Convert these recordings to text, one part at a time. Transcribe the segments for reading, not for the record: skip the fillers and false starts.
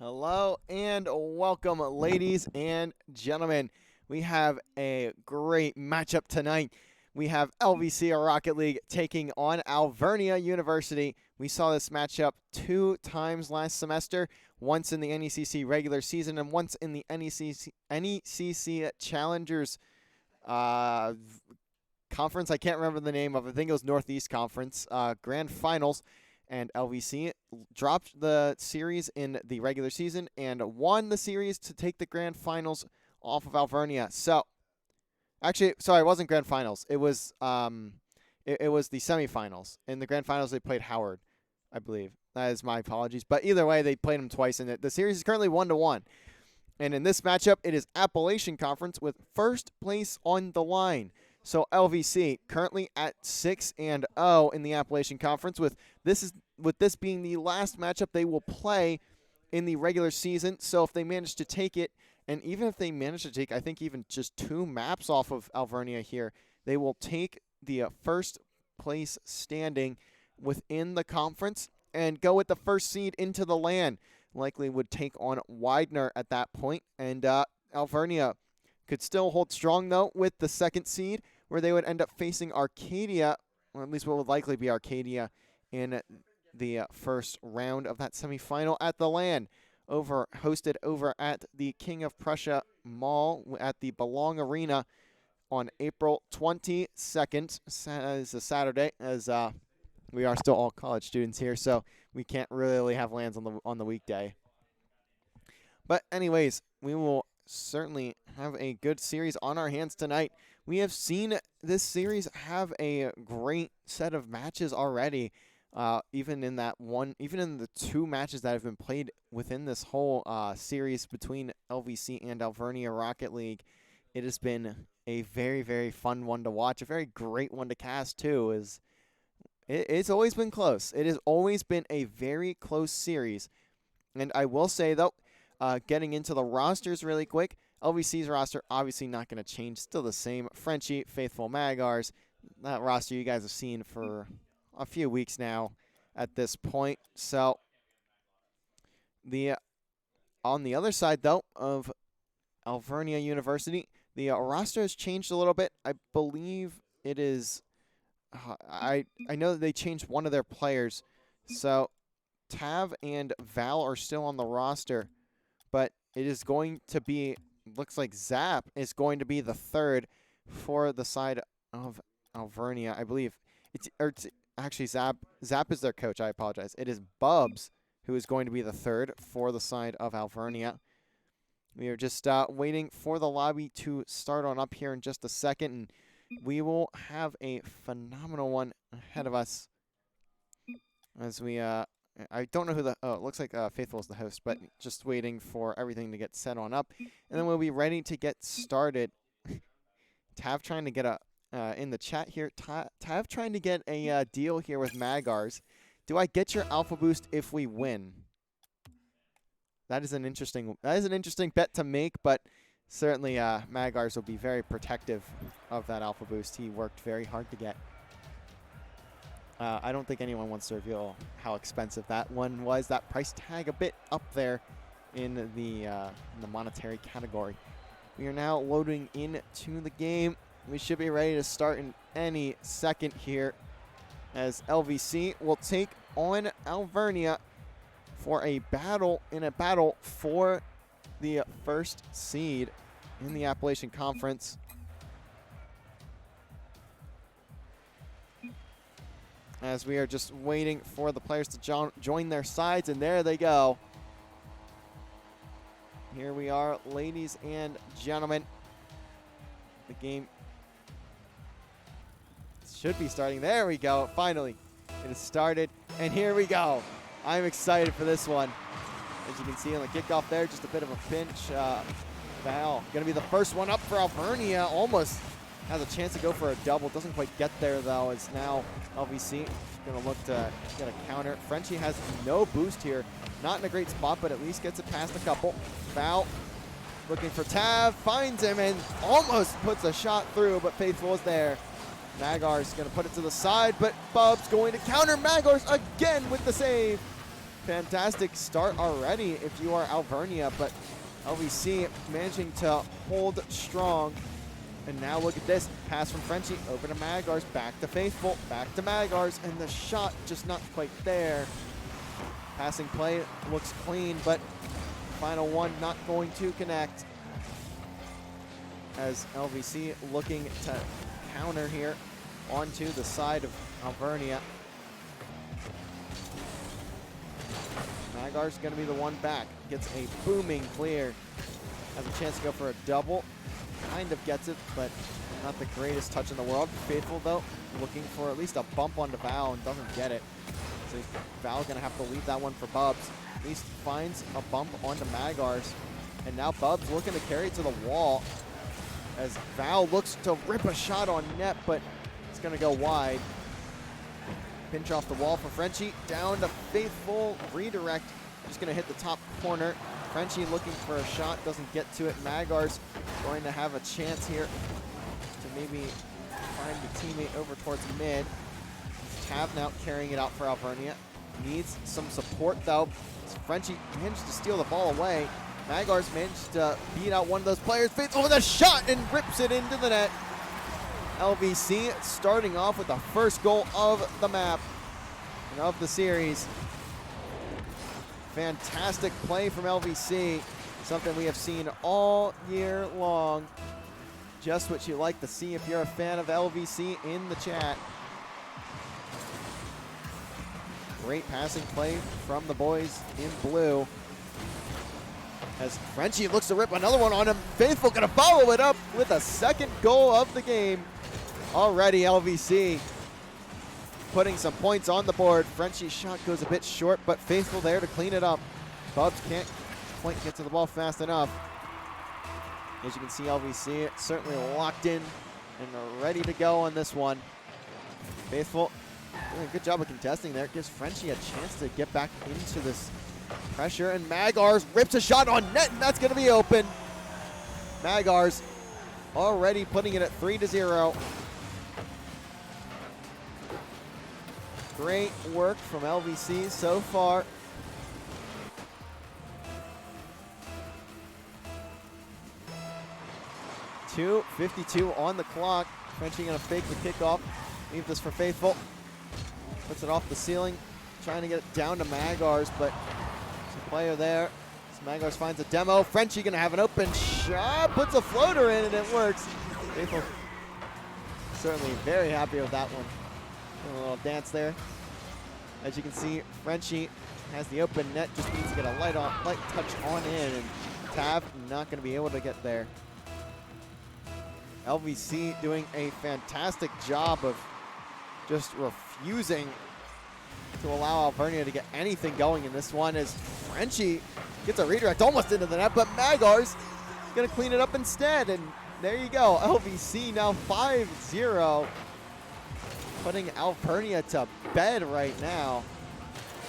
Hello and welcome, ladies and gentlemen. We have a great matchup tonight. We have LVC, or Rocket League, taking on Alvernia University. We saw this matchup 2 times last semester, once in the NECC regular season and once in the NECC Challengers conference. I can't remember the name of it. I think it was Northeast Conference Grand Finals. And LVC dropped the series in the regular season and won the series to take the grand finals off of Alvernia. So, actually, sorry, it wasn't grand finals. It was it was the semifinals. In the grand finals, they played Howard, I believe. That is my apologies. But either way, they played them twice, and the series is currently 1-1. And in this matchup, it is Appalachian Conference with first place on the line. So LVC currently at 6-0 in the Appalachian Conference, with this being the last matchup they will play in the regular season. So if they manage to take it, and even if they manage to take, I think, even just 2 maps off of Alvernia here, they will take the first place standing within the conference and go with the first seed into the LAN. Likely would take on Widener at that point, and Alvernia could still hold strong, though, with the second seed, where they would end up facing Arcadia, or at least what would likely be Arcadia, in the first round of that semifinal at the LAN, hosted over at the King of Prussia Mall at the Belong Arena on April 22nd. It's a Saturday, as we are still all college students here, so we can't really have LANs on the weekday. But anyways, we will certainly have a good series on our hands tonight. We have seen this series have a great set of matches already. Even in the 2 matches that have been played within this whole series between LVC and Alvernia Rocket League, it has been a very, very fun one to watch. A very great one to cast too. It's always been close. It has always been a very close series. And I will say, though, getting into the rosters really quick, LVC's roster obviously not going to change. Still the same. Frenchie, Faithful, Magars. That roster you guys have seen for a few weeks now at this point. So on the other side, though, of Alvernia University, the roster has changed a little bit. I believe it is I know that they changed one of their players. So Tav and Val are still on the roster, but it is going to be, looks like Zap is going to be the third for the side of Alvernia. I believe it's actually Zap is their coach. I apologize. It is Bubs who is going to be the third for the side of Alvernia. We are just waiting for the lobby to start on up here in just a second, and we will have a phenomenal one ahead of us as we I don't know who it looks like Faithful is the host, but just waiting for everything to get set on up, and then we'll be ready to get started. Tav trying to get in the chat here. Tav trying to get a deal here with Magars. Do I get your Alpha Boost if we win? That is an interesting bet to make, but certainly Magars will be very protective of that Alpha Boost. He worked very hard to get. I don't think anyone wants to reveal how expensive that one was. That price tag a bit up there in the monetary category. We are now loading into the game. We should be ready to start in any second here, as LVC will take on Alvernia for a battle for the first seed in the Appalachian Conference. As we are just waiting for the players to join their sides, and there they go. Here we are, ladies and gentlemen. The game should be starting. There we go. Finally, it has started, and here we go. I'm excited for this one. As you can see on the kickoff there, just a bit of a pinch. Val going to be the first one up for Alvernia. Almost has a chance to go for a double. Doesn't quite get there, though. It's now LVC going to look to get a counter. Frenchie has no boost here. Not in a great spot, but at least gets it past a couple. Val looking for Tav. Finds him and almost puts a shot through, but Faithful is there. Magars going to put it to the side, but Bub's going to counter Magars again with the save. fantastic start already if you are Alvernia, but LVC managing to hold strong. And now look at this. Pass from Frenchie over to Magars, back to Faithful, back to Magars, and the shot just not quite there. Passing play looks clean, but final one not going to connect. As LVC looking to counter here onto the side of Alvernia. Magars going to be the one back. Gets a booming clear. Has a chance to go for a double. Kind of gets it, but not the greatest touch in the world. Faithful, though, looking for at least a bump onto Val and doesn't get it. So Val going to have to leave that one for Bubs. At least finds a bump onto Magars. And now Bubs looking to carry it to the wall as Val looks to rip a shot on net, but it's going to go wide. Pinch off the wall for Frenchie. Down to Faithful. Redirect. Just going to hit the top corner. Frenchie looking for a shot, doesn't get to it. Magars going to have a chance here to maybe find the teammate over towards mid. Tav now carrying it out for Alvernia. Needs some support though. Frenchie managed to steal the ball away. Magars managed to beat out one of those players. Faithful with a shot and rips it into the net. LVC starting off with the first goal of the map and of the series. Fantastic play from LVC, something we have seen all year long. Just what you like to see if you're a fan of LVC in the chat. Great passing play from the boys in blue. As Frenchie looks to rip another one on him. Faithful gonna follow it up with a second goal of the game. Already LVC putting some points on the board. Frenchie's shot goes a bit short, but Faithful there to clean it up. Bubs can't quite get to the ball fast enough. As you can see, LVC certainly locked in and ready to go on this one. Faithful doing a good job of contesting there. Gives Frenchie a chance to get back into this pressure, and Magars rips a shot on net, and that's going to be open. Magars already putting it at 3-0. Great work from LVC so far. .252 on the clock. Frenchie gonna fake the kickoff. Leave this for Faithful. Puts it off the ceiling. Trying to get it down to Magars, but there's a player there. So Magars finds a demo. Frenchie gonna have an open shot. Puts a floater in and it works. Faithful certainly very happy with that one. A little dance there. As you can see, Frenchie has the open net, just needs to get a light touch on in, and Tav not going to be able to get there. LVC doing a fantastic job of just refusing to allow Alvernia to get anything going in this one, as Frenchie gets a redirect almost into the net, but Magars going to clean it up instead, and there you go. LVC now 5-0. Putting Alvernia to bed right now.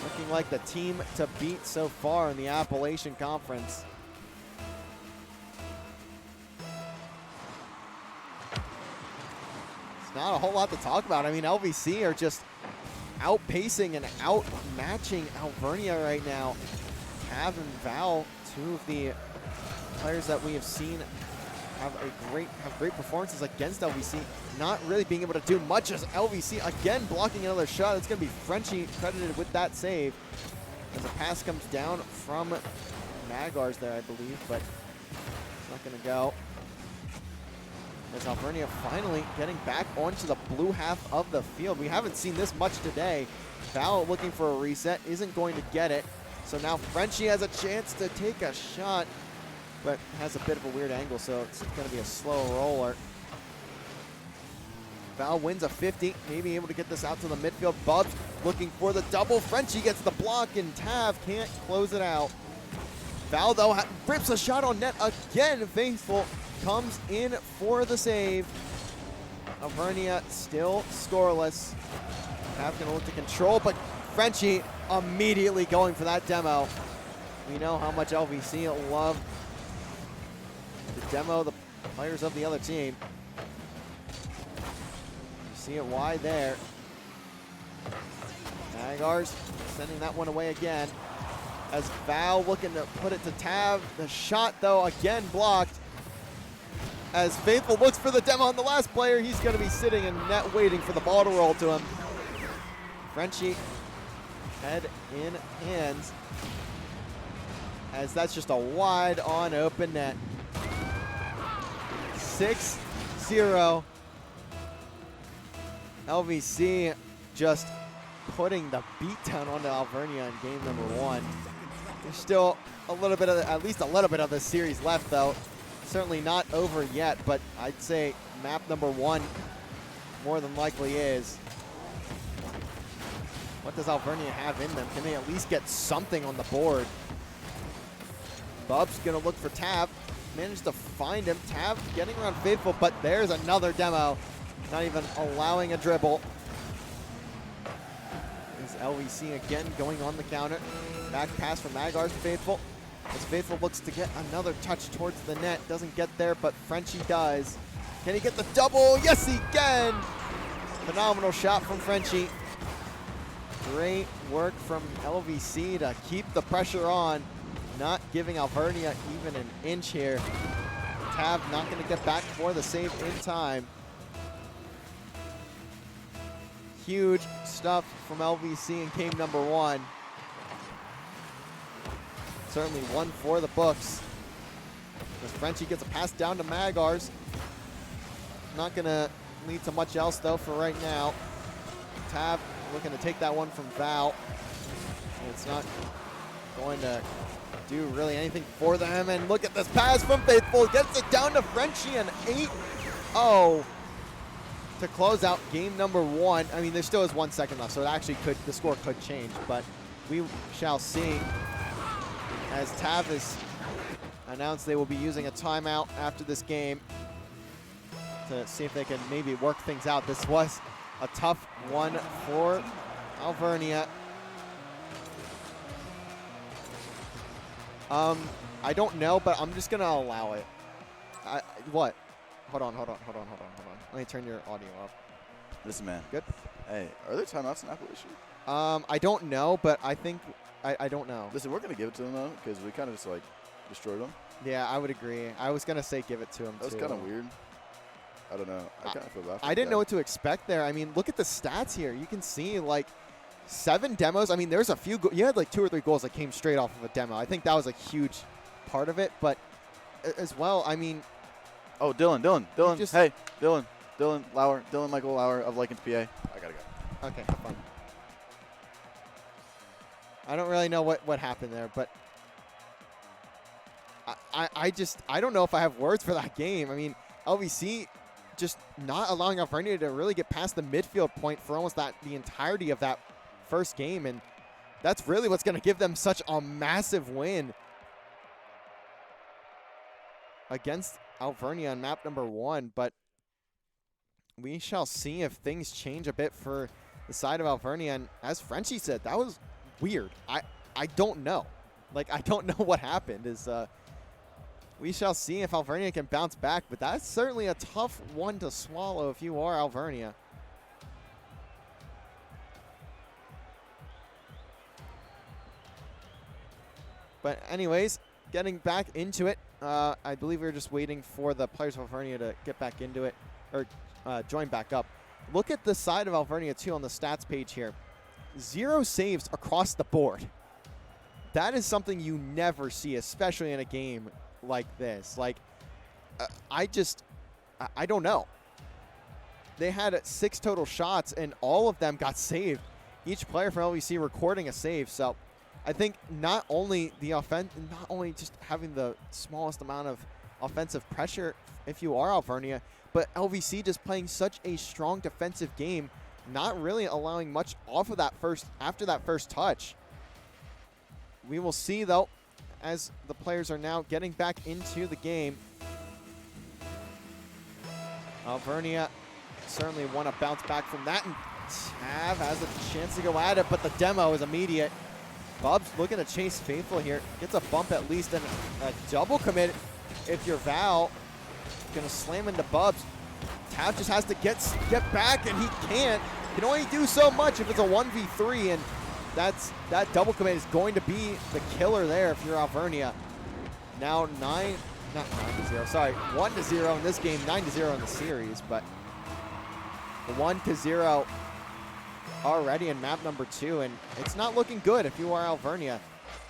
Looking like the team to beat so far in the Appalachian Conference. It's not a whole lot to talk about. I mean, LVC are just outpacing and outmatching Alvernia right now. Tav and Val, two of the players that we have seen have great performances against LVC, not really being able to do much as LVC again blocking another shot. It's going to be Frenchie credited with that save as a pass comes down from Magars there, I believe, but it's not going to go. As Alvernia finally getting back onto the blue half of the field. We haven't seen this much today. Val looking for a reset, isn't going to get it. So now Frenchie has a chance to take a shot, but has a bit of a weird angle, so it's going to be a slow roller. Val wins a 50, maybe able to get this out to the midfield. Bubs looking for the double. Frenchie gets the block, and Tav can't close it out. Val, though, rips a shot on net again. Faithful comes in for the save. Alvernia still scoreless. Tav going to look to control, but Frenchie immediately going for that demo. We know how much LVC love to demo the players of the other team. You see it wide there. Magars sending that one away again. As Val looking to put it to Tav. The shot, though, again blocked. As Faithful looks for the demo on the last player, he's going to be sitting in net waiting for the ball to roll to him. Frenchie, head in hands. As that's just a wide on open net. 6-0. LVC just putting the beat down onto Alvernia in game number 1. There's still a little bit of at least a little bit of the series left, though. Certainly not over yet, but I'd say map number 1 more than likely is. What does Alvernia have in them? Can they at least get something on the board? Bub's gonna look for Tav. Managed to find him. Tav getting around Faithful, but there's another demo. Not even allowing a dribble. Is LVC again going on the counter. Back pass from Agar's Faithful. As Faithful looks to get another touch towards the net. Doesn't get there, but Frenchie does. Can he get the double? Yes, he can! Phenomenal shot from Frenchie. Great work from LVC to keep the pressure on. Not giving Alvernia even an inch here. Tav not going to get back for the save in time. Huge stuff from LVC in game number 1. Certainly one for the books. As Frenchie gets a pass down to Magars. Not going to lead to much else, though, for right now. Tav looking to take that one from Val. It's not going to do really anything for them. And look at this pass from Faithful. Gets it down to Frenchie, and 8-0 to close out game number 1. I mean, there still is 1 second left, so it actually could, the score could change, but we shall see. As Tav has announced they will be using a timeout after this game to see if they can maybe work things out. This was a tough one for Alvernia. I don't know, but I'm just gonna allow it. What? Hold on. Let me turn your audio up. Listen, man. Good? Hey, are there timeouts in Appalachian? I don't know, but I think, I don't know. Listen, we're going to give it to them, though, because we kind of just, like, destroyed them. Yeah, I would agree. I was going to say give it to him, too. That was kind of weird. I don't know. I kind of feel bad for I didn't know what to expect there. I mean, look at the stats here. You can see, like, 7 demos. I mean, there's a few. You had, like, 2 or 3 goals that came straight off of a demo. I think that was a huge part of it. But as well, I mean. Oh, Dylan. Hey, Dylan Lauer. Dylan Michael Lauer of Likens, PA. I got to go. Okay, have fun. I don't really know what happened there, but I don't know if I have words for that game. I mean, LVC just not allowing Alvernia to really get past the midfield point for almost the entirety of that first game, and that's really what's going to give them such a massive win against Alvernia on map number 1. But we shall see if things change a bit for the side of Alvernia. And as Frenchie said, that was weird. I don't know. Like, I don't know what happened. We shall see if Alvernia can bounce back, but that's certainly a tough one to swallow if you are Alvernia. But anyways, getting back into it, I believe we were just waiting for the players of Alvernia to get back into it, or join back up. Look at the side of Alvernia, too, on the stats page here. 0 saves across the board. That is something you never see, especially in a game like this. Like, I don't know. They had 6 total shots, and all of them got saved. Each player from LVC recording a save. So I think not only just having the smallest amount of offensive pressure if you are Alvernia, but LVC just playing such a strong defensive game, not really allowing much off of that after that first touch. We will see, though, as the players are now getting back into the game. Alvernia certainly want to bounce back from that, and Tav has a chance to go at it, but the demo is immediate. Bub's looking to chase Faithful here. Gets a bump at least, and a double commit if you're Val. Gonna slam into Bubs. Tav just has to get back, and he can't. Can only do so much if it's a 1v3, and that double commit is going to be the killer there if you're Alvernia. Now 1-0 in this game, 9-0 in the series, but 1-0 already in map number 2, and it's not looking good if you are Alvernia.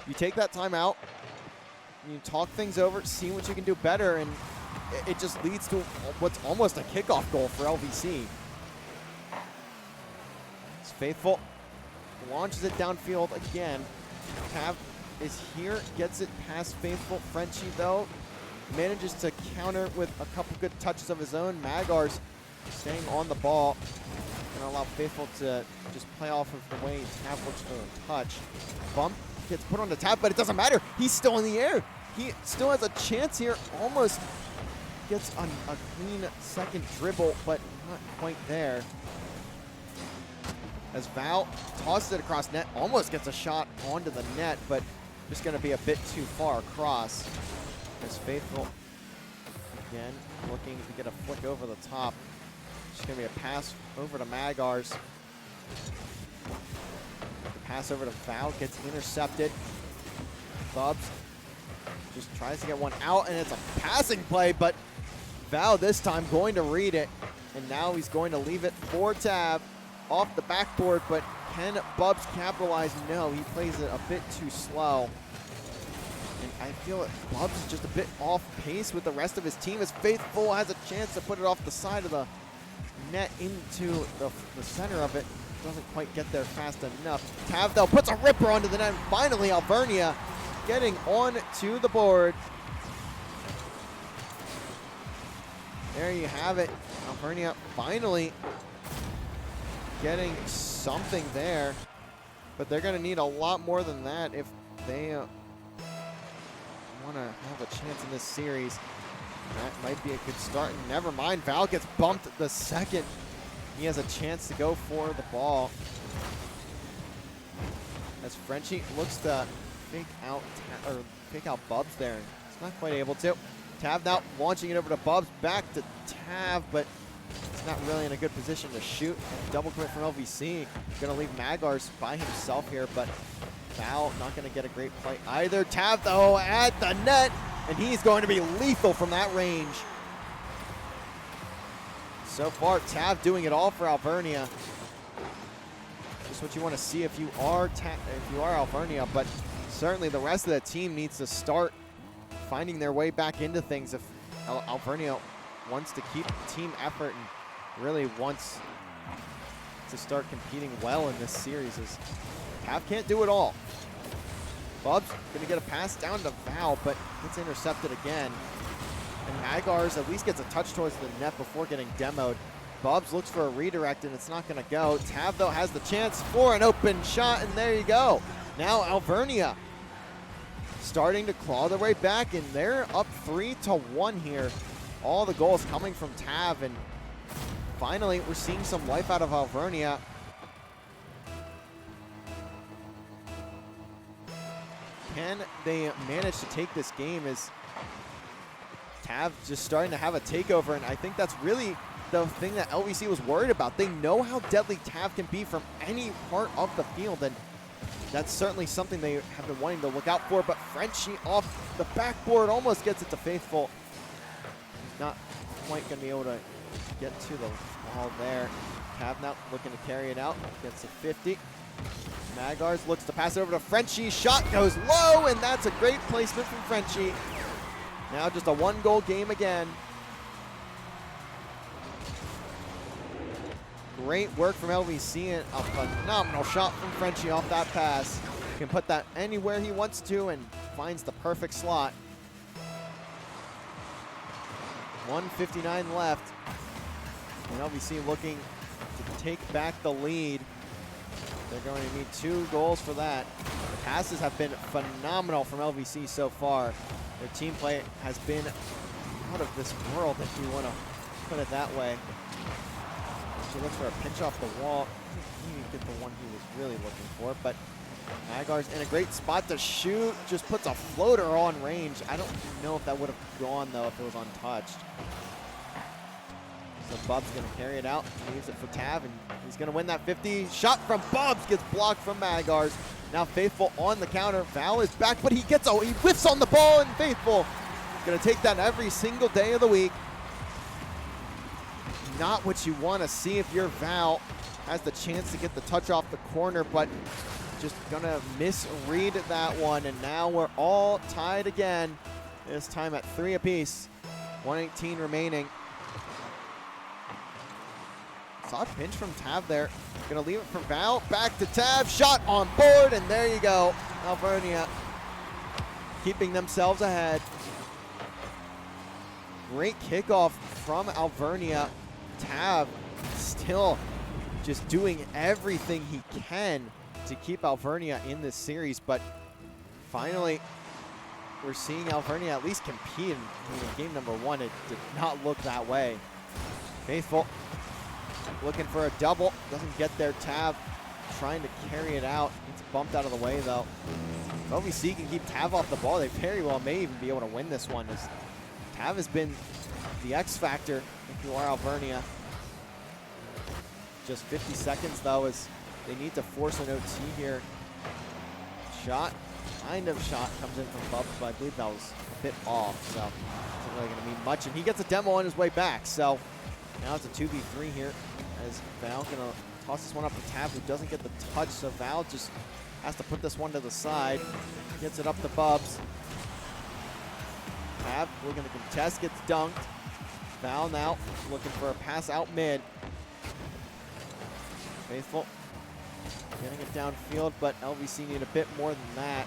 You take that time out, you talk things over, see what you can do better, and it just leads to what's almost a kickoff goal for LVC. It's Faithful, launches it downfield again. Cav is here, gets it past Faithful. Frenchie, though, manages to counter with a couple good touches of his own. Magar's staying on the ball. Gonna allow Faithful to just play off of the way Tav looks for a touch. Bump gets put on the Tav, but it doesn't matter. He's still in the air. He still has a chance here. Almost gets a clean second dribble, but not quite there. As Val tosses it across net, almost gets a shot onto the net, but just gonna be a bit too far across. As Faithful, again, looking to get a flick over the top. Just gonna be a pass over to Magars. The pass over to Val gets intercepted. Bubs just tries to get one out, and it's a passing play, but Val this time going to read it, and now he's going to leave it for Tav off the backboard, but can Bubs capitalize? No, he plays it a bit too slow. And I feel that Bubs is just a bit off pace with the rest of his team, as Faithful has a chance to put it off the side of the net into the center of it. Doesn't quite get there fast enough. Tav, though, puts a ripper onto the net, and finally Alvernia getting on to the board. There you have it. Alvernia finally getting something there, but they're going to need a lot more than that if they want to have a chance in this series. That might be a good start. Never mind, Val gets bumped the second he has a chance to go for the ball. As Frenchie looks to fake out Bubs there. He's not quite able to. Tav now launching it over to Bubs, back to Tav, but it's not really in a good position to shoot. Double commit from LVC. Gonna leave Magars by himself here, but Val not gonna get a great play either. Tav, though, at the net, and he's going to be lethal from that range. So far, Tav doing it all for Alvernia. Just what you want to see if you are Alvernia, but certainly the rest of the team needs to start finding their way back into things if Alvernia wants to keep team effort and really wants to start competing well in this series. As Tav can't do it all. Bubs gonna get a pass down to Val, but gets intercepted again. And Magars at least gets a touch towards the net before getting demoed. Bubs looks for a redirect, and it's not gonna go. Tav, though, has the chance for an open shot, and there you go. Now Alvernia starting to claw their way back, and they're up 3-1 here. All the goals coming from Tav, and finally we're seeing some life out of Alvernia. Can they manage to take this game? As Tav just starting to have a takeover, and I think that's really the thing that LVC was worried about. They know how deadly Tav can be from any part of the field, and that's certainly something they have been wanting to look out for. But Frenchie off the backboard almost gets it to Faithful. He's not quite going to be able to get to the ball there. Tav now looking to carry it out. Gets a 50. Magars looks to pass it over to Frenchie. Shot goes low, and that's a great placement from Frenchie. Now just a one-goal game again. Great work from LVC, and a phenomenal shot from Frenchie off that pass. He can put that anywhere he wants to and finds the perfect slot. 1:59 left. And LVC looking to take back the lead. They're going to need 2 goals for that. The passes have been phenomenal from LVC so far. Their team play has been out of this world, if you want to put it that way. She looks for a pinch off the wall. He didn't get the one he was really looking for, but Magar's in a great spot to shoot. Just puts a floater on range. I don't know if that would have gone, though, if it was untouched. So Bub's going to carry it out, leaves it for Tav, and he's going to win that 50. Shot from Bubs gets blocked from Magars. Now Faithful on the counter. Val is back, but he whiffs on the ball, and Faithful going to take that every single day of the week. Not what you want to see if you're Val. Has the chance to get the touch off the corner, but just gonna misread that one, and now we're all tied again. This time at 3 apiece. 1:18 remaining. Solid pinch from Tav there. Gonna leave it for Val. Back to Tav. Shot on board, and there you go. Alvernia keeping themselves ahead. Great kickoff from Alvernia. Tav still just doing everything he can to keep Alvernia in this series, but finally we're seeing Alvernia at least compete. In game number 1, it did not look that way. Faithful looking for a double, doesn't get there. Tav trying to carry it out. It's bumped out of the way though. If LVC can keep Tav off the ball, they very well may even be able to win this one, as Tav has been the X factor if you are Alvernia. Just 50 seconds though, as they need to force an OT here. Shot, kind of shot, comes in from Bubs, but I believe that was a bit off, so isn't really gonna mean much. And he gets a demo on his way back, so now it's a 2v3 here, as Val gonna toss this one up to Tav, who doesn't get the touch, so Val just has to put this one to the side. Gets it up to Bubs. Tav, we're gonna contest, gets dunked. Val now looking for a pass out mid. Faithful getting it downfield, but LVC need a bit more than that.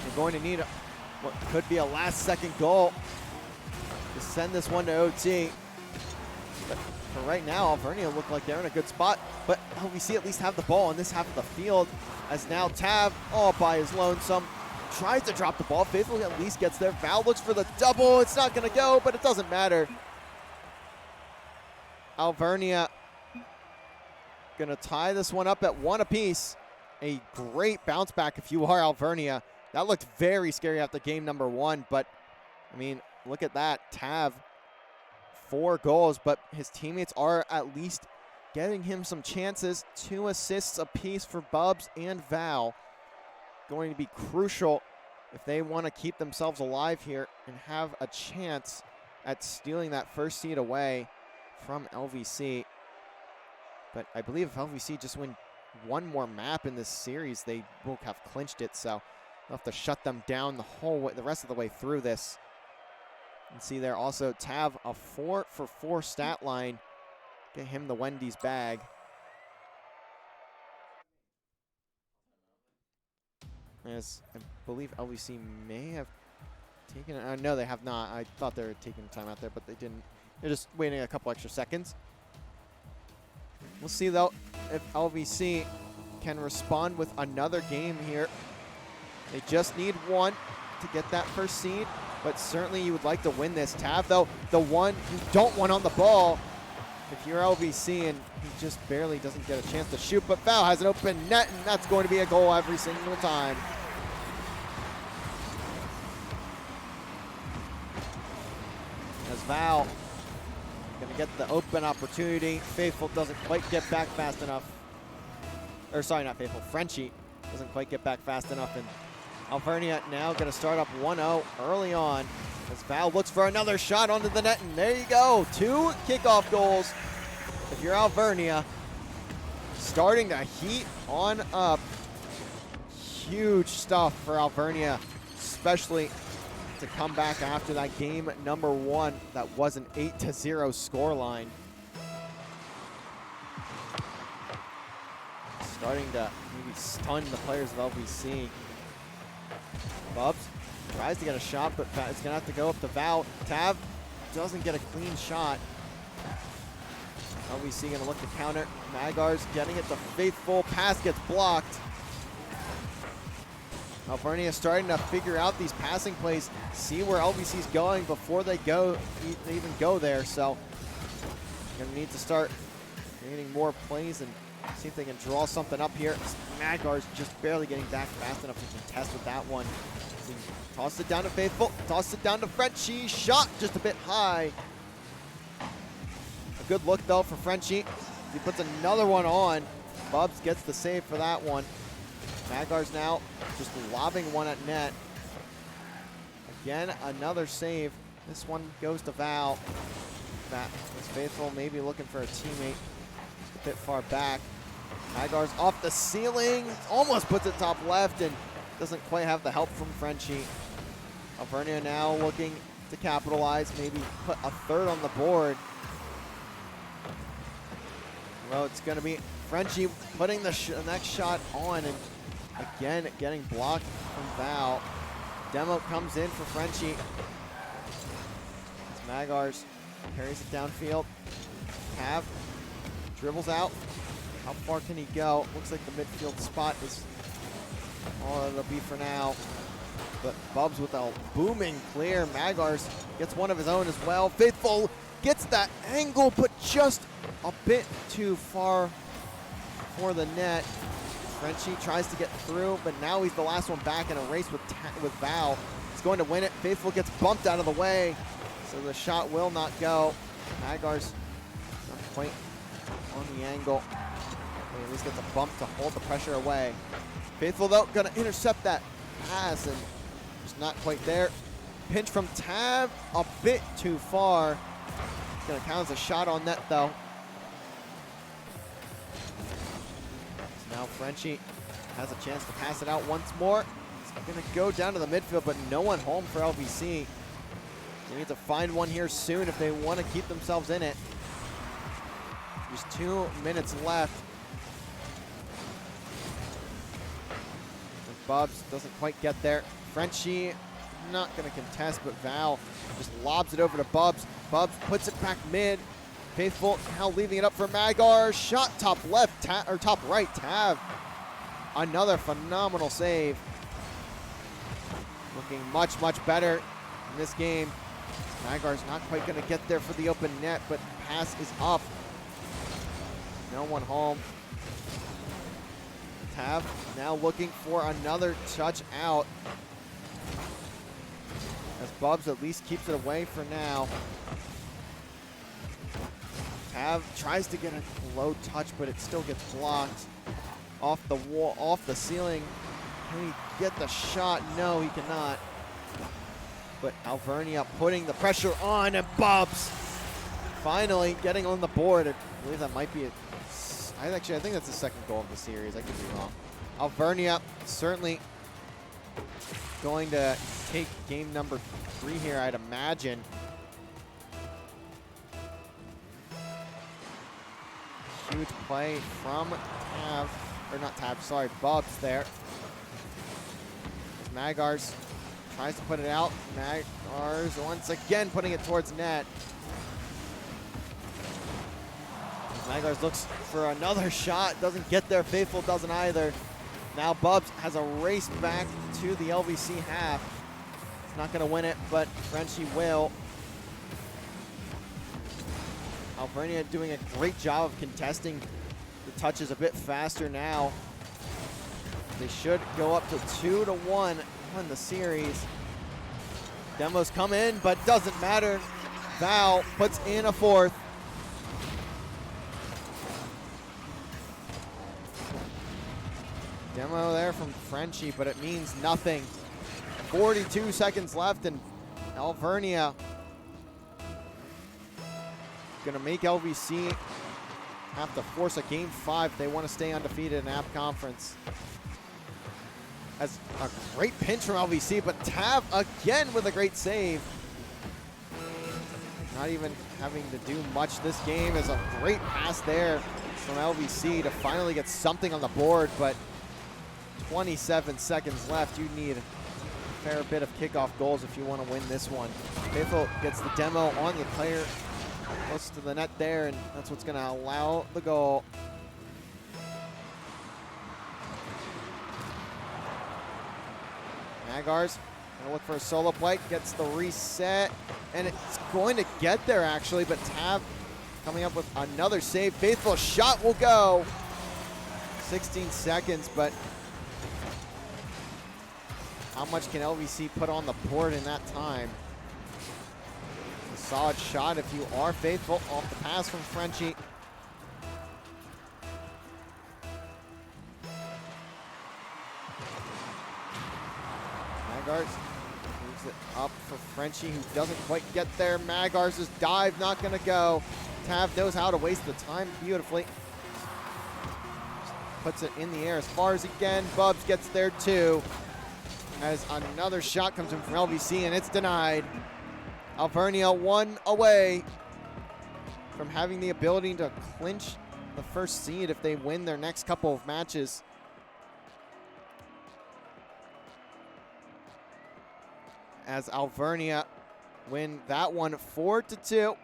They're going to need what could be a last-second goal to send this one to OT. But for right now, Alvernia look like they're in a good spot, but LVC at least have the ball in this half of the field, as now Tav, all by his lonesome, tries to drop the ball. Faithful at least gets there. Val looks for the double. It's not going to go, but it doesn't matter. Alvernia going to tie this one up at 1 apiece. A great bounce back if you are Alvernia. That looked very scary after game number 1, but I mean, look at that. Tav, 4 goals, but his teammates are at least getting him some chances. 2 assists apiece for Bubs and Val. Going to be crucial if they want to keep themselves alive here and have a chance at stealing that first seed away from LVC. But I believe if LVC just win one more map in this series, they will have clinched it. So they'll have to shut them down the rest of the way through this. And see there also Tav, a 4-for-4 stat line. Get him the Wendy's bag. As I believe LVC may have taken it. No, they have not. I thought they were taking time out there, but they didn't. They're just waiting a couple extra seconds. We'll see, though, if LVC can respond with another game here. They just need 1 to get that first seed, but certainly you would like to win this. Tav, though, the one you don't want on the ball if you're LVC, and he just barely doesn't get a chance to shoot, but Val has an open net, and that's going to be a goal every single time. As Val gonna get the open opportunity. Faithful doesn't quite get back fast enough. Or sorry, not Faithful. Frenchie doesn't quite get back fast enough. And Alvernia now gonna start up 1-0 early on, as Val looks for another shot onto the net. And there you go. 2 kickoff goals. If you're Alvernia, starting to heat on up. Huge stuff for Alvernia, especially to come back after that game number 1 that was an 8-0 scoreline. Starting to maybe stun the players of LVC. Bubs tries to get a shot, but it's gonna have to go up to Val. Tav doesn't get a clean shot. LVC gonna look to counter. Magar's getting it to Faithful. Pass gets blocked. Alvernia starting to figure out these passing plays, see where LVC's going before they even go there. So gonna need to start creating more plays and see if they can draw something up here. Magar's just barely getting back fast enough to contest with that one. Toss it down to Faithful, toss it down to Frenchie. Shot just a bit high. good look, though, for Frenchie. He puts another one on. Bubs gets the save for that one. Magar's now just lobbing one at net. Again, another save. This one goes to Val. That was Faithful, maybe looking for a teammate. Just a bit far back. Magar's off the ceiling. Almost puts it top left and doesn't quite have the help from Frenchie. Alvernia now looking to capitalize, maybe put a third on the board. Well, it's going to be Frenchie putting the next shot on, and again getting blocked from Val. Demo comes in for Frenchie. It's Magars carries it downfield. Cav dribbles out. How far can he go? Looks like the midfield spot is all it'll be for now. But Bubs with a booming clear. Magars gets one of his own as well. Faithful gets that angle, but just a bit too far for the net. Frenchie tries to get through, but now he's the last one back in a race with Val. He's going to win it. Faithful gets bumped out of the way, so the shot will not go. Magars not quite on the angle. He at least gets a bump to hold the pressure away. Faithful, though, going to intercept that pass, and just not quite there. Pinch from Tav, a bit too far. It's going to count as a shot on net, though. So now Frenchie has a chance to pass it out once more. It's going to go down to the midfield, but no one home for LVC. They need to find one here soon if they want to keep themselves in it. Just 2 minutes left. Bubs doesn't quite get there. Frenchie not going to contest, but Val just lobs it over to Bubs. Bubs puts it back mid. Faithful now leaving it up for Magar. Shot top left, or top right, Tav. Another phenomenal save. Looking much, much better in this game. Magar's not quite going to get there for the open net, but pass is up. No one home. Tav now looking for another touch out. As Bubs at least keeps it away for now. Tav tries to get a low touch, but it still gets blocked. Off the wall, off the ceiling. Can he get the shot? No, he cannot. But Alvernia putting the pressure on, and Bubs finally getting on the board. I believe that might be it. I think that's the second goal of the series. I could be wrong. Alvernia certainly going to take game number 3 here, I'd imagine. Huge play from Tav, or not Tav, sorry, Bubs there. As Magars tries to put it out. Magars once again putting it towards net. Magars looks for another shot, doesn't get there. Faithful doesn't either. Now Bubs has a race back to the LVC half. He's not going to win it, but Frenchie will. Alvernia doing a great job of contesting the touches a bit faster now. They should go up to 2-1 in the series. Demos come in, but doesn't matter. Val puts in a fourth. Demo there from Frenchie, but it means nothing. 42 seconds left, and Alvernia gonna make LVC have to force a game 5 if they want to stay undefeated in App Conference. As a great pinch from LVC, but Tav again with a great save. Not even having to do much this game. Is a great pass there from LVC to finally get something on the board, but 27 seconds left. You need a fair bit of kickoff goals if you want to win this one. Faithful gets the demo on the player close to the net there, and that's what's going to allow the goal. Magars gonna look for a solo play, gets the reset, and it's going to get there actually, but Tav coming up with another save. Faithful shot will go. 16 seconds, but how much can LVC put on the board in that time? solid shot if you are faithful off the pass from Frenchie. Magars moves it up for Frenchie, who doesn't quite get there. Magars' dive not going to go. Tav knows how to waste the time beautifully. Puts it in the air as far as he can. Bubs gets there too, as another shot comes in from LVC and it's denied. Alvernia one away from having the ability to clinch the first seed if they win their next couple of matches. As Alvernia win that one 4-2.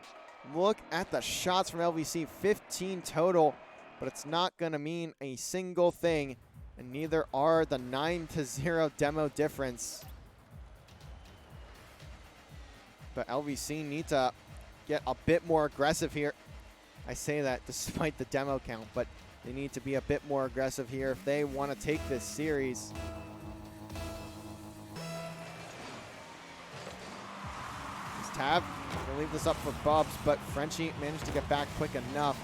Look at the shots from LVC, 15 total, but it's not gonna mean a single thing, and neither are the 9-0 demo difference. But LVC need to get a bit more aggressive here. I say that despite the demo count, but they need to be a bit more aggressive here if they want to take this series. Tav will leave this up for Bubs, but Frenchie managed to get back quick enough.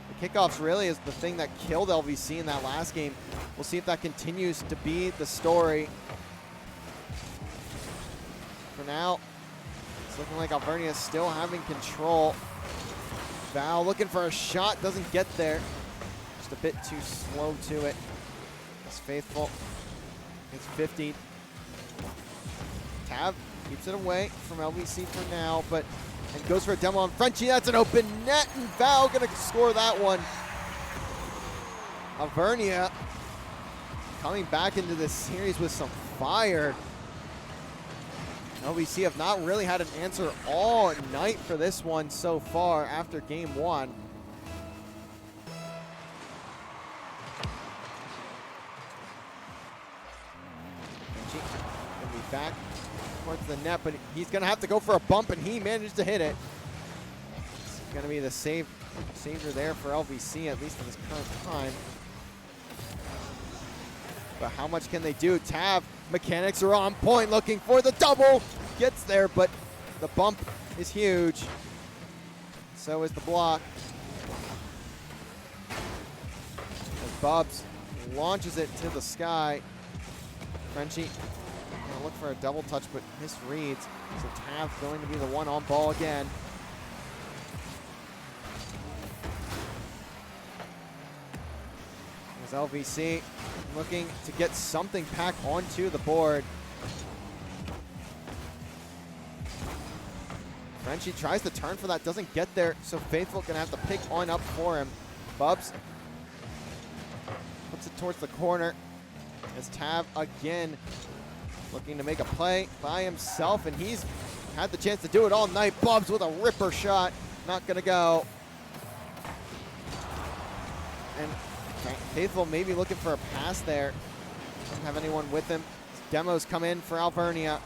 The kickoffs really is the thing that killed LVC in that last game. We'll see if that continues to be the story. For now, it's looking like Alvernia is still having control. Val looking for a shot, doesn't get there. Just a bit too slow to it. It's faithful. It's 50. Tav keeps it away from LVC for now, but and goes for a demo on Frenchie. That's an open net, and Val gonna score that one. Alvernia coming back into this series with some fire. LVC have not really had an answer all night for this one so far after game one. Frenchie gonna be back towards the net, but he's gonna have to go for a bump, and he managed to hit it. It's gonna be the savior there for LVC, at least in this current time. But how much can they do? Tav, mechanics are on point, looking for the double. Gets there, but the bump is huge. So is the block. As Bubs launches it to the sky. Frenchie gonna look for a double touch, but misreads. So Tav's going to be the one on ball again. As LVC looking to get something back onto the board. Frenchie tries to turn for that, doesn't get there, so Faithful gonna have to pick on up for him. Bubs puts it towards the corner as Tav again looking to make a play by himself, and he's had the chance to do it all night. Bubs with a ripper shot, not gonna go. And Faithful maybe looking for a pass there. Doesn't have anyone with him. Demos come in for Alvernia.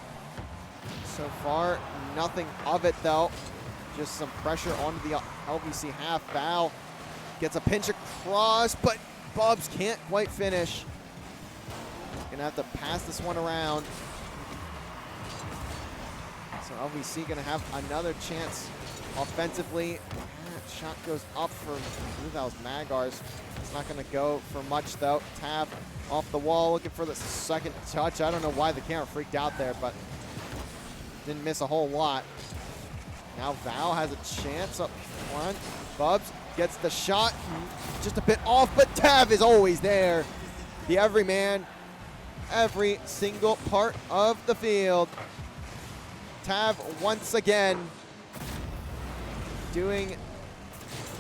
So far, nothing of it though. Just some pressure onto the LVC half. Val gets a pinch across, but Bubs can't quite finish. Gonna have to pass this one around. So LVC gonna have another chance offensively. That shot goes up for, I believe that was Magars. It's not gonna go for much though. Tav off the wall, looking for the second touch. I don't know why the camera freaked out there, but didn't miss a whole lot. Now Val has a chance up front. Bubs gets the shot, just a bit off, but Tav is always there. The everyman, every single part of the field. Tav once again doing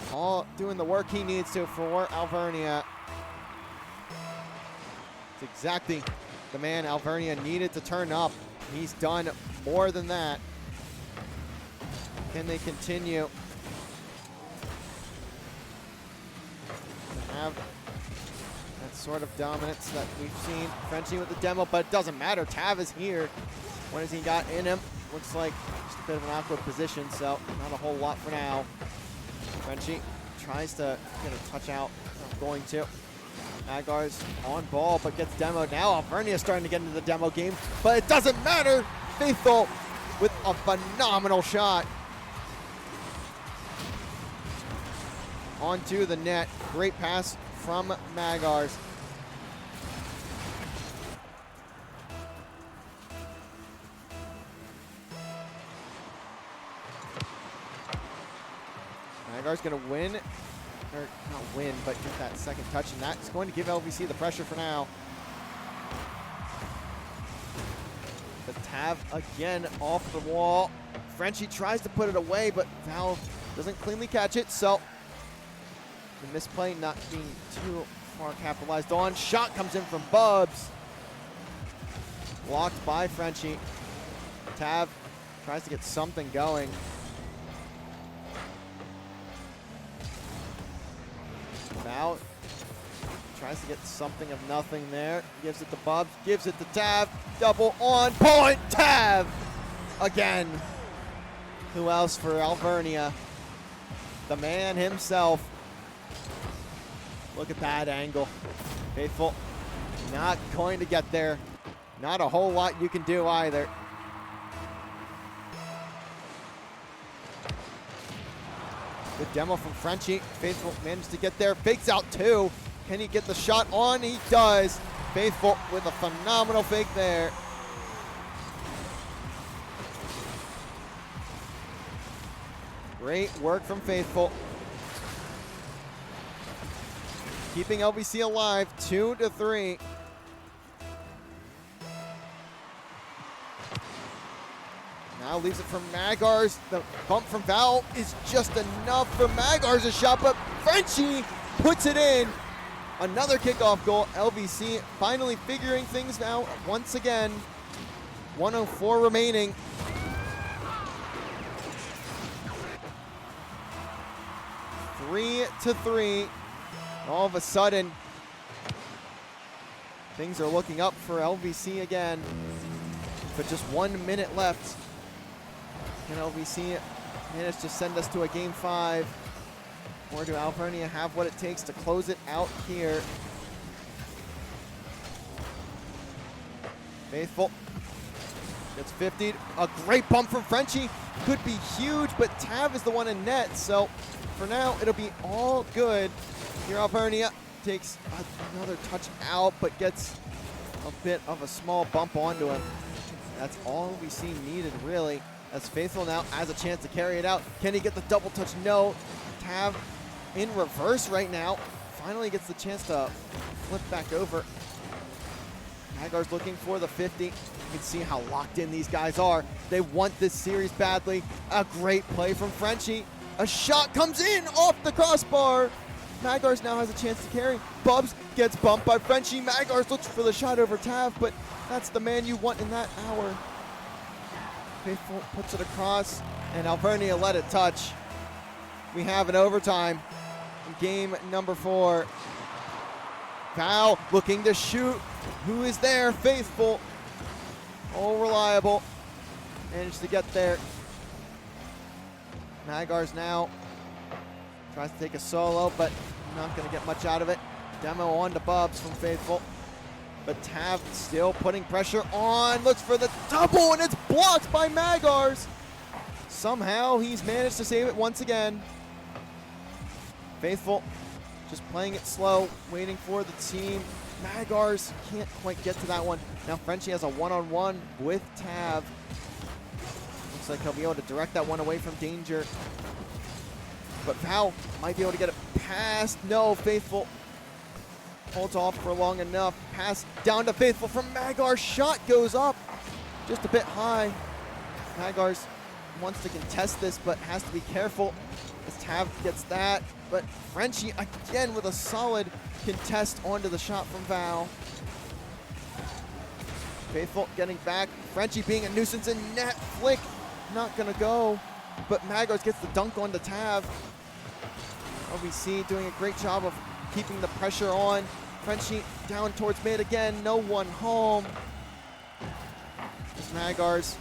the work he needs to for Alvernia. It's exactly the man Alvernia needed to turn up. He's done more than that. Can they continue to have that sort of dominance that we've seen? Frenchie with the demo, but it doesn't matter. Tav is here. What has he got in him? Looks like just a bit of an awkward position, so not a whole lot for now. Frenchie tries to get a touch out. Not going to. Agar's on ball, but gets demoed. Now Alvernia starting to get into the demo game, but it doesn't matter. Faithful with a phenomenal shot. onto the net. Great pass from Magars. Magars going to win, or not win, but get that second touch, and that's going to give LVC the pressure for now. The Tav again off the wall. Frenchie tries to put it away, but Val doesn't cleanly catch it, so the misplay not being too far capitalized on. Shot comes in from Bubs. Blocked by Frenchie. Tav tries to get something going. Val tries to get something of nothing there. Gives it to Bubs, gives it to Tav. Double on point, Tav! Again. Who else for Alvernia? The man himself. Look at that angle. Faithful not going to get there. Not a whole lot you can do either. Good demo from Frenchie. Faithful managed to get there. Fakes out two. Can he get the shot on? He does. Faithful with a phenomenal fake there. Great work from Faithful. Keeping LVC alive, 2-3. Now leaves it for Magars. The bump from Val is just enough for Magars' shot, but Frenchie puts it in. Another kickoff goal. LVC finally figuring things out once again. 1:04 remaining. Three to three. All of a sudden, things are looking up for LVC again. But just 1 minute left. Can LVC manage to send us to a game 5? Or do Alvernia have what it takes to close it out here? Faithful gets 50'd. A great bump from Frenchie. Could be huge, but Tav is the one in net. So for now, it'll be all good. Here Alvernia takes another touch out, but gets a bit of a small bump onto him. That's all we see needed, really. As Faithful now has a chance to carry it out. Can he get the double touch? No. Tav in reverse right now. Finally gets the chance to flip back over. Magars looking for the 50. You can see how locked in these guys are. They want this series badly. A great play from Frenchie. A shot comes in off the crossbar. Magars now has a chance to carry. Bubs gets bumped by Frenchie. Magars looks for the shot over Tav, but that's the man you want in that hour. Faithful puts it across, and Alvernia let it touch. We have an overtime in game number 4. Val looking to shoot. Who is there? Faithful. All reliable. Managed to get there. Magars now tries to take a solo, but not going to get much out of it. Demo on to Bubs from Faithful. But Tav still putting pressure on. Looks for the double, and it's blocked by Magars. Somehow he's managed to save it once again. Faithful just playing it slow, waiting for the team. Magars can't quite get to that one. Now Frenchie has a one-on-one with Tav. Looks like he'll be able to direct that one away from danger. But Val might be able to get it past. No, Faithful holds off for long enough. Pass down to Faithful from Magars. Shot goes up just a bit high. Magars wants to contest this, but has to be careful as Tav gets that. But Frenchie again with a solid contest onto the shot from Val. Faithful getting back. Frenchie being a nuisance in net. Flick not gonna go, but Magars gets the dunk onto Tav. LVC doing a great job of keeping the pressure on. Frenchie down towards mid again. No one home. This Magars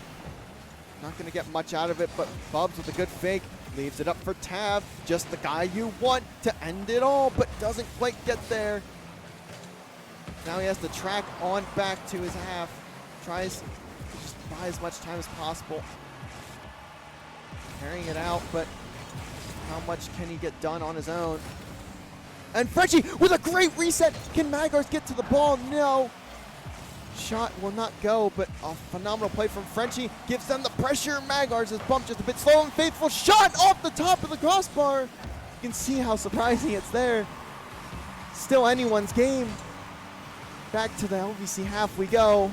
not going to get much out of it, but Bubs with a good fake leaves it up for Tav. Just the guy you want to end it all, but doesn't quite get there. Now he has to track on back to his half. Tries to just buy as much time as possible. Carrying it out, but How much can he get done on his own? And Frenchie with a great reset. Can Magars get to the ball? No. Shot will not go, but a phenomenal play from Frenchie. Gives them the pressure. Magars is bumped just a bit slow and Faithful. Shot off the top of the crossbar. You can see how surprising it's there. Still anyone's game. Back to the LVC half we go.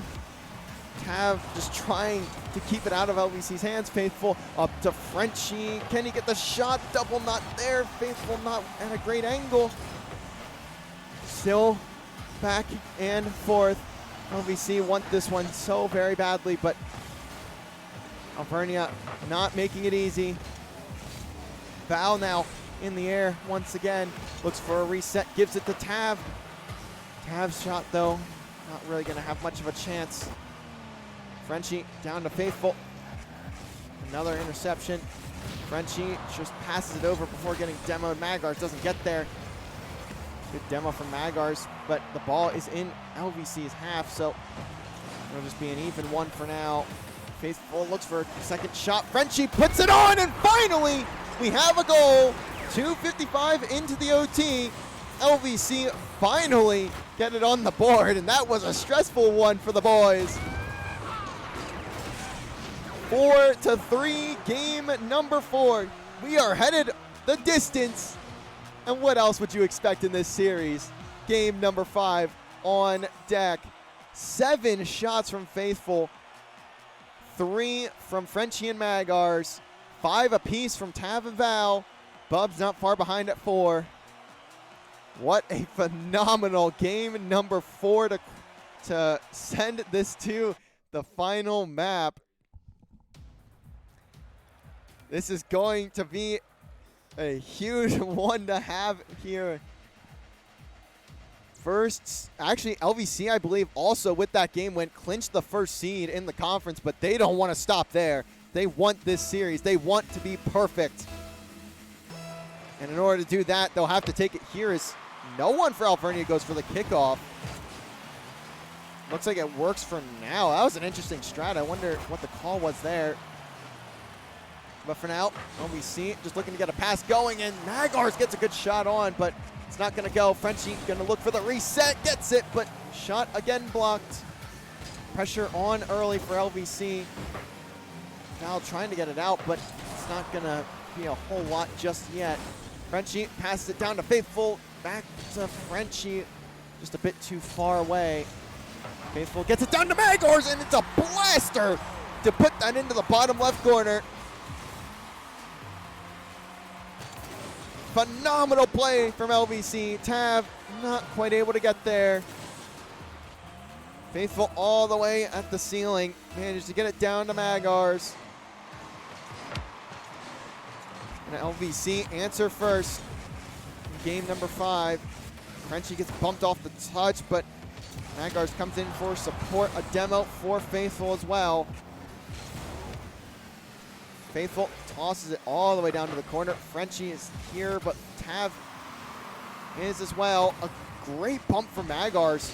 Tav just trying to keep it out of LVC's hands. Faithful up to Frenchie. Can he get the shot? Double not there. Faithful not at a great angle. Still back and forth. LVC want this one so very badly, but Alvernia not making it easy. Val now in the air once again. Looks for a reset. Gives it to Tav. Tav's shot, though, not really going to have much of a chance. Frenchie down to Faithful. Another interception. Frenchie just passes it over before getting demoed. Magars doesn't get there. Good demo from Magars, but the ball is in LVC's half, so it'll just be an even one for now. Faithful looks for a second shot. Frenchie puts it on, and finally we have a goal. 2:55 into the OT. LVC finally get it on the board, and that was a stressful one for the boys. 4-3, game number 4. We are headed the distance. And what else would you expect in this series? Game number 5 on deck. 7 shots from Faithful. 3 from Frenchie and Magars. 5 apiece from Tav and Val. Bub's not far behind at 4. What a phenomenal game number 4 to send this to the final map. This is going to be a huge one to have here. First, actually, LVC, I believe, also with that game clinched the first seed in the conference, but they don't want to stop there. They want this series. They want to be perfect. And in order to do that, they'll have to take it here as no one for Alvernia goes for the kickoff. Looks like it works for now. That was an interesting strat. I wonder what the call was there. But for now, LVC just looking to get a pass going, and Magars gets a good shot on, but it's not going to go. Frenchie going to look for the reset, gets it, but shot again blocked. Pressure on early for LVC. Now trying to get it out, but it's not going to be a whole lot just yet. Frenchie passes it down to Faithful. Back to Frenchie, just a bit too far away. Faithful gets it down to Magars, and it's a blaster to put that into the bottom left corner. Phenomenal play from LVC. Tav not quite able to get there. Faithful all the way at the ceiling. Managed to get it down to Magars. And LVC answer first in game number 5. Frenchie gets bumped off the touch, but Magars comes in for support. A demo for Faithful as well. Faithful tosses it all the way down to the corner. Frenchie is here, but Tav is as well. A great bump from Magars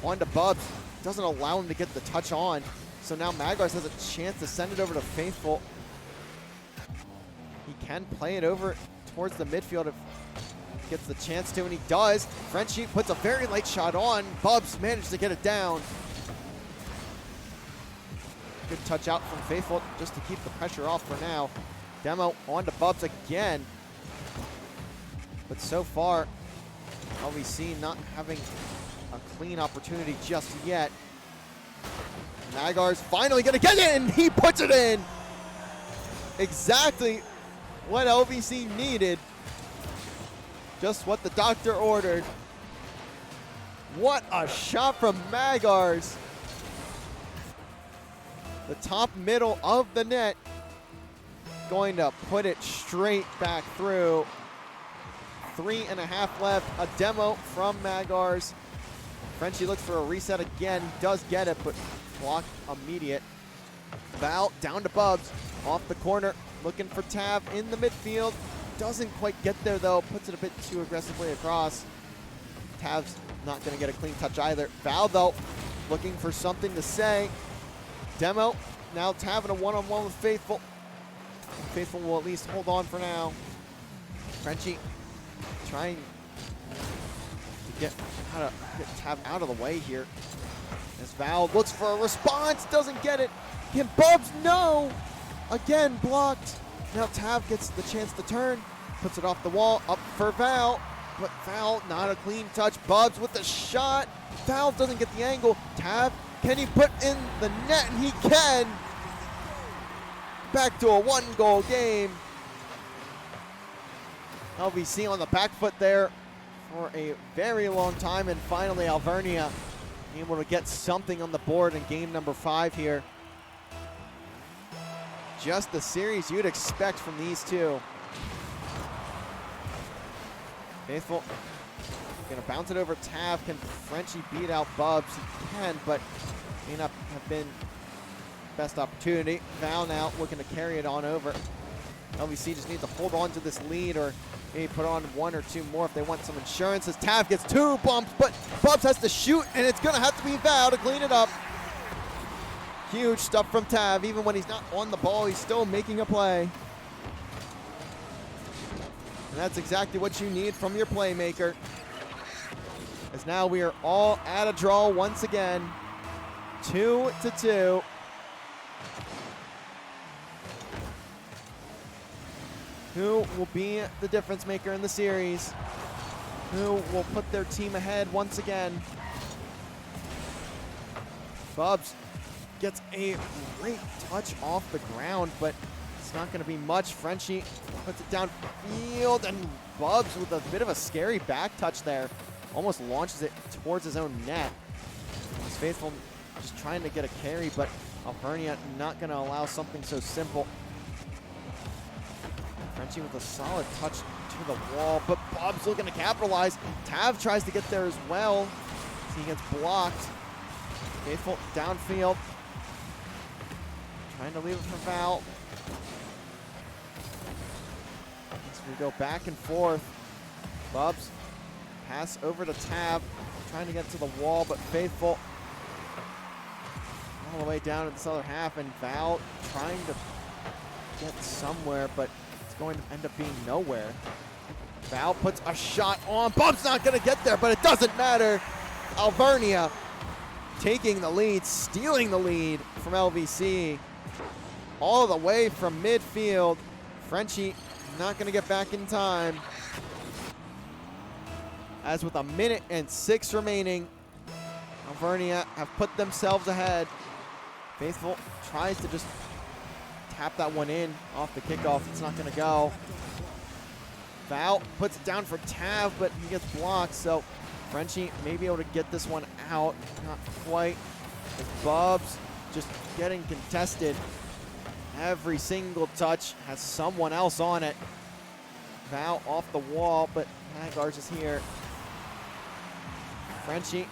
onto Bubs. Doesn't allow him to get the touch on. So now Magars has a chance to send it over to Faithful. He can play it over towards the midfield if he gets the chance to, and he does. Frenchie puts a very late shot on. Bubs managed to get it down. Good touch out from Faithful just to keep the pressure off for now. Demo onto Bubs again. But so far, LVC not having a clean opportunity just yet. Magars finally gonna get it, and he puts it in. Exactly what LVC needed. Just what the doctor ordered. What a shot from Magars. The top middle of the net. Going to put it straight back through. 3.5 left. A demo from Magars. Frenchie looks for a reset again. He does get it, but blocked immediate. Val down to Bubs. Off the corner. Looking for Tav in the midfield. Doesn't quite get there, though. Puts it a bit too aggressively across. Tav's not going to get a clean touch either. Val, though, looking for something to say. Demo, now Tav in a one-on-one with Faithful. Faithful will at least hold on for now. Frenchie trying to get Tav out of the way here. As Val looks for a response, doesn't get it. Can Bubs? No! Again blocked. Now Tav gets the chance to turn, puts it off the wall, up for Val. But Val, not a clean touch. Bubs with the shot. Val doesn't get the angle. Tav, can he put in the net? And he can. Back to a 1-goal game. LVC on the back foot there for a very long time, and finally Alvernia able to get something on the board in game number 5 here. Just the series you'd expect from these two. Faithful gonna bounce it over Tav. Can Frenchie beat out Bubs? He can, but may not have been best opportunity. Val now looking to carry it on over. LVC just needs to hold on to this lead, or maybe put on 1 or 2 more if they want some insurance, as Tav gets 2 bumps, but Bubs has to shoot, and it's gonna have to be Val to clean it up. Huge stuff from Tav. Even when he's not on the ball, he's still making a play. And that's exactly what you need from your playmaker. As now we are all at a draw once again. 2-2. Who will be the difference maker in the series? Who will put their team ahead once again? Bubs gets a great touch off the ground, but it's not going to be much. Frenchie puts it downfield, and Bubs with a bit of a scary back touch there. Almost launches it towards his own net. He's Faithful just trying to get a carry, but Alvernia not going to allow something so simple. Frenchie with a solid touch to the wall, but Bubs looking to capitalize. Tav tries to get there as well. He gets blocked. Faithful downfield. Trying to leave it for Val. As we go back and forth. Bubs pass over to Tav. Trying to get to the wall, but Faithful all the way down to this other half, and Val trying to get somewhere, but going to end up being nowhere. Val puts a shot on. Bubs not going to get there, but it doesn't matter. Alvernia taking the lead, stealing the lead from LVC all the way from midfield. Frenchie not going to get back in time. As with 1:06 remaining, Alvernia have put themselves ahead. Faithful tries to just tap that one in off the kickoff. It's not going to go. Val puts it down for Tav, but he gets blocked, so Frenchie may be able to get this one out. Not quite. As Bubs just getting contested. Every single touch has someone else on it. Val off the wall, but Magars is here. Frenchie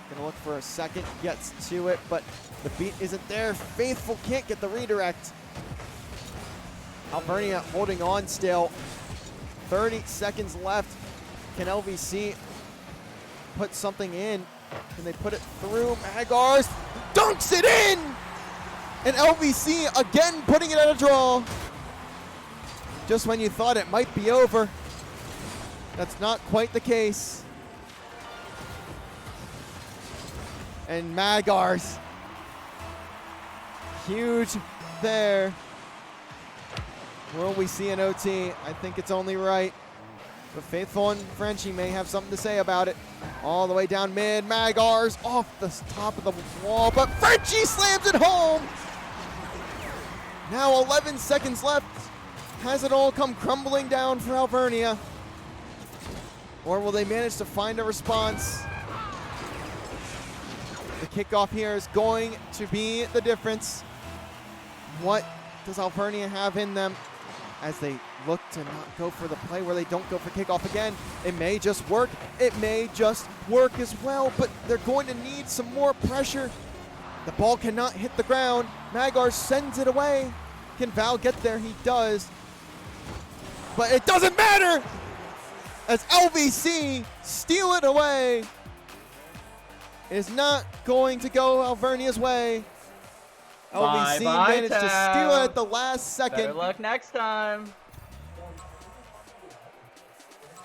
gonna look for a second, gets to it, but the beat isn't there. Faithful can't get the redirect. Alvernia holding on still. 30 seconds left. Can LVC put something in? Can they put it through? Magars dunks it in! And LVC again putting it at a draw. Just when you thought it might be over, that's not quite the case. And Magars, huge there. Will we see an OT? I think it's only right. But Faithful and Frenchie may have something to say about it. All the way down mid. Magars off the top of the wall, but Frenchie slams it home. Now 11 seconds left. Has it all come crumbling down for Alvernia? Or will they manage to find a response? The kickoff here is going to be the difference. What does Alvernia have in them as they look to not go for the play where they don't go for kickoff again? It may just work. It may just work as well, but they're going to need some more pressure. The ball cannot hit the ground. Magars sends it away. Can Val get there? He does. But it doesn't matter as LVC steal it away. It is not going to go Alvernia's way. LVC managed to steal it at the last second. Better luck next time.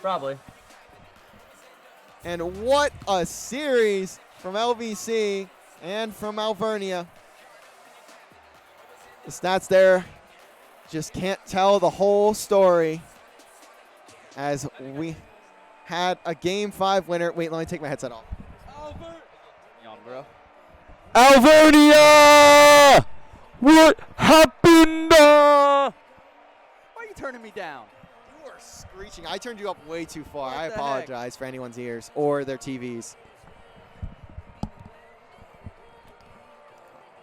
Probably. And what a series from LVC and from Alvernia. The stats there just can't tell the whole story, as we had a Game 5 winner. Wait, let me take my headset off. Young, bro. Alvernia! What happened? Why are you turning me down? You are screeching. I turned you up way too far. What I the apologize for anyone's ears or their TVs.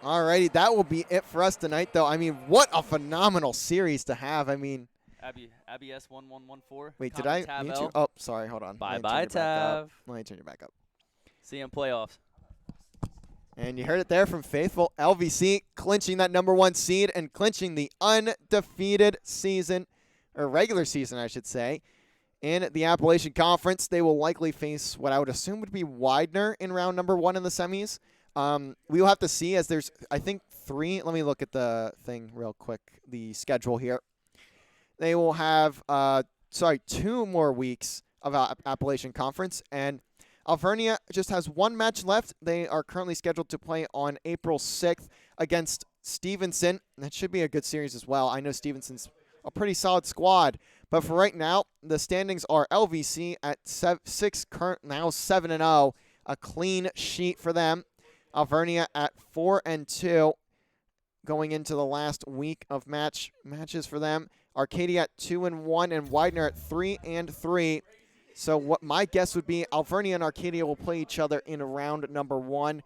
Alrighty, that will be it for us tonight, though. I mean, what a phenomenal series to have. I mean, Abby S1114. wait, did I mute you? Oh, sorry, hold on. Let me turn Bye-bye, you back up. Tav. Let me turn you back up. See you in playoffs. And you heard it there from Faithful. LVC clinching that #1 seed and clinching the undefeated season, or regular season, I should say, in the Appalachian Conference. They will likely face what I would assume would be Widener in round #1 in the semis. We will have to see, as there's, I think, 3. Let me look at the thing real quick, the schedule here. They will have, 2 more weeks of Appalachian Conference, and Alvernia just has 1 match left. They are currently scheduled to play on April 6th against Stevenson. That should be a good series as well. I know Stevenson's a pretty solid squad, but for right now, the standings are LVC at 6, now 7-0, a clean sheet for them. Alvernia at 4-2, going into the last week of matches for them. Arcadia at 2-1, and Widener at 3-3. So what my guess would be, Alvernia and Arcadia will play each other in round #1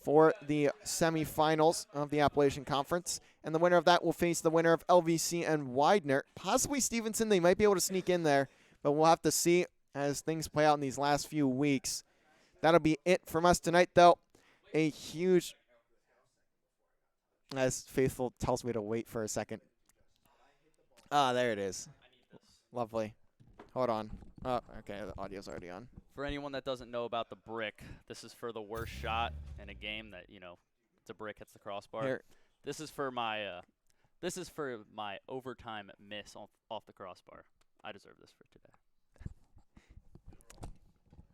for the semifinals of the Appalachian Conference. And the winner of that will face the winner of LVC and Widener. Possibly Stevenson, they might be able to sneak in there, but we'll have to see as things play out in these last few weeks. That'll be it from us tonight, though. A huge, as Faithful tells me to wait for a second. Ah, there it is. Lovely. Hold on. Oh, okay, the audio's already on. For anyone that doesn't know about the brick, this is for the worst shot in a game that, it's a brick hits the crossbar. Here. This is for my overtime miss off the crossbar. I deserve this for today.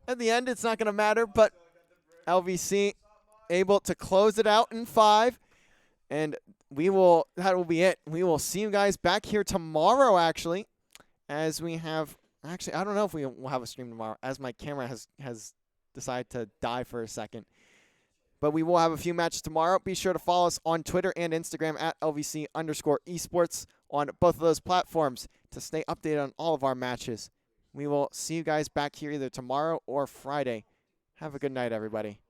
At the end, it's not going to matter, but LVC able to close it out in 5. And that will be it. We will see you guys back here tomorrow, actually, as we have, actually, I don't know if we will have a stream tomorrow, as my camera has decided to die for a second. But we will have a few matches tomorrow. Be sure to follow us on Twitter and Instagram at LVC_esports on both of those platforms to stay updated on all of our matches. We will see you guys back here either tomorrow or Friday. Have a good night, everybody.